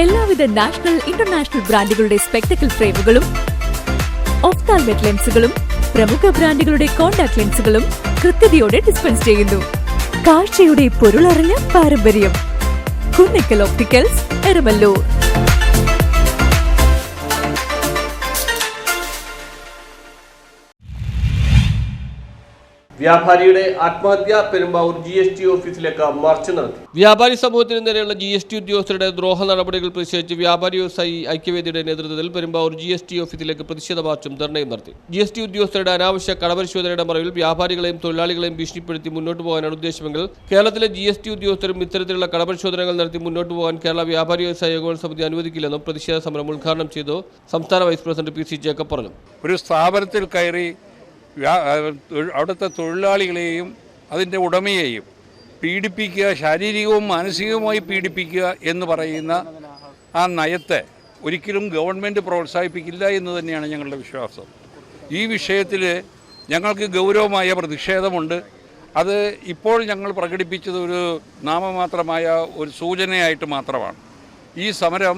എല്ലാവിധ national international ബ്രാൻഡുകളുടെ spectacle ഫ്രെയിമുകളും ഒഫ്താൽമെറ്റ് ലെൻസുകളും പ്രമുഖ ബ്രാൻഡുകളുടെ കോൺടാക്ട് ലെൻസുകളും കൃത്യതയോടെ ഡിസ്പെൻസ് ചെയ്യുന്നു. കാഴ്ചയുടെ പൊരുളറിഞ്ഞ പാരമ്പര്യം. കുന്നക്കൽ ഓപ്റ്റിക്കൽസ്, എരമല്ലൂർ. വ്യാപാരിയുടെ ആത്മഹത്യ. പെരുമ്പാവൂർ GST ഓഫീസിലേക്ക് മാർച്ച് നടത്തി. വ്യാപാരി സമൂഹത്തിന് നേരെയുള്ള GST ഉദ്യോഗസ്ഥരുടെ ദ്രോഹ നടപടികൾ പ്രതിഷേധിച്ച് വ്യാപാരി വ്യവസായി ഐക്യവേദിയുടെ നേതൃത്വത്തിൽ പെരുമ്പാവൂർ GST ഓഫീസിലേക്ക് പ്രതിഷേധ മാർച്ചും ധർണയും നടത്തി. GST ഉദ്യോഗസ്ഥരുടെ അനാവശ്യ കടപരിശോധനയുടെ മറവിൽ വ്യാപാരികളെയും തൊഴിലാളികളെയും ഭീഷണിപ്പെടുത്തി മുന്നോട്ട് പോകാനാണ് ഉദ്ദേശമെങ്കിൽ കേരളത്തിലെ GST ഉദ്യോഗസ്ഥരും ഇത്തരത്തിലുള്ള കടപരിശോധനകൾ നടത്തി മുന്നോട്ട് പോകാൻ കേരള വ്യാപാരി വ്യവസായ ഏകോപന സമിതി അനുവദിക്കില്ലെന്നും പ്രതിഷേധ സമരം ഉദ്ഘാടനം ചെയ്തു സംസ്ഥാന വൈസ് പ്രസിഡന്റ് PC ജേക്കബ് പറഞ്ഞു. ഒരു സ്ഥാപനത്തിൽ കയറി അവിടുത്തെ തൊഴിലാളികളെയും അതിൻ്റെ ഉടമയെയും പീഡിപ്പിക്കുക, ശാരീരികവും മാനസികവുമായി പീഡിപ്പിക്കുക എന്ന് പറയുന്ന ആ നയത്തെ ഒരിക്കലും ഗവൺമെൻറ് പ്രോത്സാഹിപ്പിക്കില്ല എന്ന് തന്നെയാണ് ഞങ്ങളുടെ വിശ്വാസം. ഈ വിഷയത്തിൽ ഞങ്ങൾക്ക് ഗൗരവമായ പ്രതിഷേധമുണ്ട്. അത് ഇപ്പോൾ ഞങ്ങൾ പ്രകടിപ്പിച്ചത് ഒരു നാമമാത്രമായ ഒരു സൂചനയായിട്ട് മാത്രമാണ്. ഈ സമരം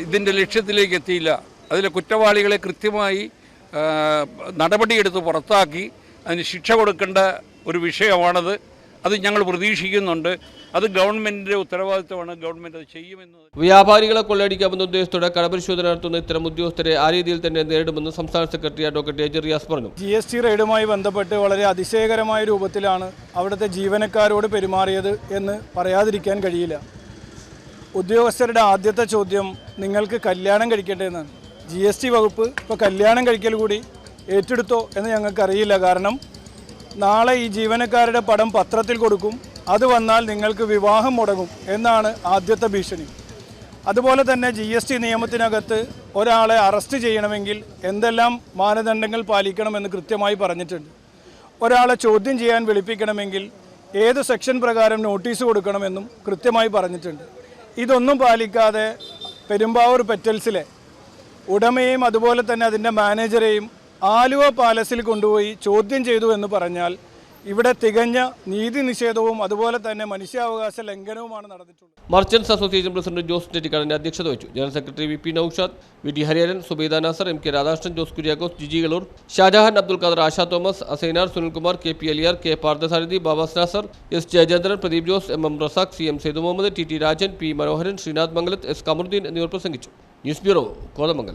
ഇതിൻ്റെ ലക്ഷ്യത്തിലേക്ക് എത്തിയില്ല. അതിലെ കുറ്റവാളികളെ കൃത്യമായി നടപടിയെടുത്ത് പുറത്താക്കി അതിന് ശിക്ഷ കൊടുക്കേണ്ട ഒരു വിഷയമാണത്. അത് ഞങ്ങൾ പ്രതീക്ഷിക്കുന്നുണ്ട്. അത് ഗവൺമെൻറ്റിൻ്റെ ഉത്തരവാദിത്തമാണ്. ഗവൺമെൻറ് അത് ചെയ്യുമെന്ന്. വ്യാപാരികളെ കൊള്ളയടിക്കാമെന്ന ഉദ്ദേശത്തോടെ കടപരിശോധന നടത്തുന്ന ഇത്തരം ഉദ്യോഗസ്ഥരെ ആ രീതിയിൽ തന്നെ നേരിടുമെന്ന് സംസ്ഥാന സെക്രട്ടറി അഡ്വക്കേറ്റ് AJ റിയാസ് പറഞ്ഞു. GST റെയ്ഡുമായി ബന്ധപ്പെട്ട് വളരെ അതിശയകരമായ രൂപത്തിലാണ് അവിടുത്തെ ജീവനക്കാരോട് പെരുമാറിയത് എന്ന് പറയാതിരിക്കാൻ കഴിയില്ല. ഉദ്യോഗസ്ഥരുടെ ആദ്യത്തെ ചോദ്യം നിങ്ങൾക്ക് കല്യാണം കഴിക്കട്ടെ എന്നാണ്. GST വകുപ്പ് ഇപ്പോൾ കല്യാണം കഴിക്കൽ കൂടി ഏറ്റെടുത്തോ എന്ന് ഞങ്ങൾക്കറിയില്ല. കാരണം നാളെ ഈ ജീവനക്കാരുടെ പടം പത്രത്തിൽ കൊടുക്കും, അത് വന്നാൽ നിങ്ങൾക്ക് വിവാഹം മുടങ്ങും എന്നാണ് ആദ്യത്തെ ഭീഷണി. അതുപോലെ തന്നെ GST നിയമത്തിനകത്ത് ഒരാളെ അറസ്റ്റ് ചെയ്യണമെങ്കിൽ എന്തെല്ലാം മാനദണ്ഡങ്ങൾ പാലിക്കണമെന്ന് കൃത്യമായി പറഞ്ഞിട്ടുണ്ട്. ഒരാളെ ചോദ്യം ചെയ്യാൻ വിളിപ്പിക്കണമെങ്കിൽ ഏത് സെക്ഷൻ പ്രകാരം നോട്ടീസ് കൊടുക്കണമെന്നും കൃത്യമായി പറഞ്ഞിട്ടുണ്ട്. ഇതൊന്നും പാലിക്കാതെ പെരുമ്പാവൂർ പെറ്റൽസിലെ ഉടമയെയും അതുപോലെ തന്നെ അതിൻ്റെ മാനേജരെയും ആലുവ പാലസിൽ കൊണ്ടുപോയി ചോദ്യം ചെയ്തു എന്ന് പറഞ്ഞാൽ ഇവിടെ തികഞ്ഞ നീതി നിഷേധവും അതുപോലെ തന്നെ മനുഷ്യാവകാശ ലംഘനവുമാണ് നടന്നിട്ടുള്ളത്. മർച്ചന്റ്സ് അസോസിയേഷൻ പ്രസിഡന്റ് ജോസ് നെറ്റിക്കാടിന്റെ അധ്യക്ഷത വഹിച്ചു. General secretary VP Noushad, VD Hariharan, Zubaida Nasar, MK Radhakrishnan, Jose Kuriakose, Jiji Kalloor, Shajahan, Abdul Khader, Asha Thomas, Asainar, Sunilkumar, KP Aliyar, K Parthasarathy, Babas Nasar, S Jayachandran, Pradeep Jose, MM Razak, CM Saidu Muhammad, TT Rajan, P Manoharan, Sreenath Mangalath, S Kamaruddin എന്നിവർ പ്രസംഗിച്ചു. News bureau, Kothamangalam.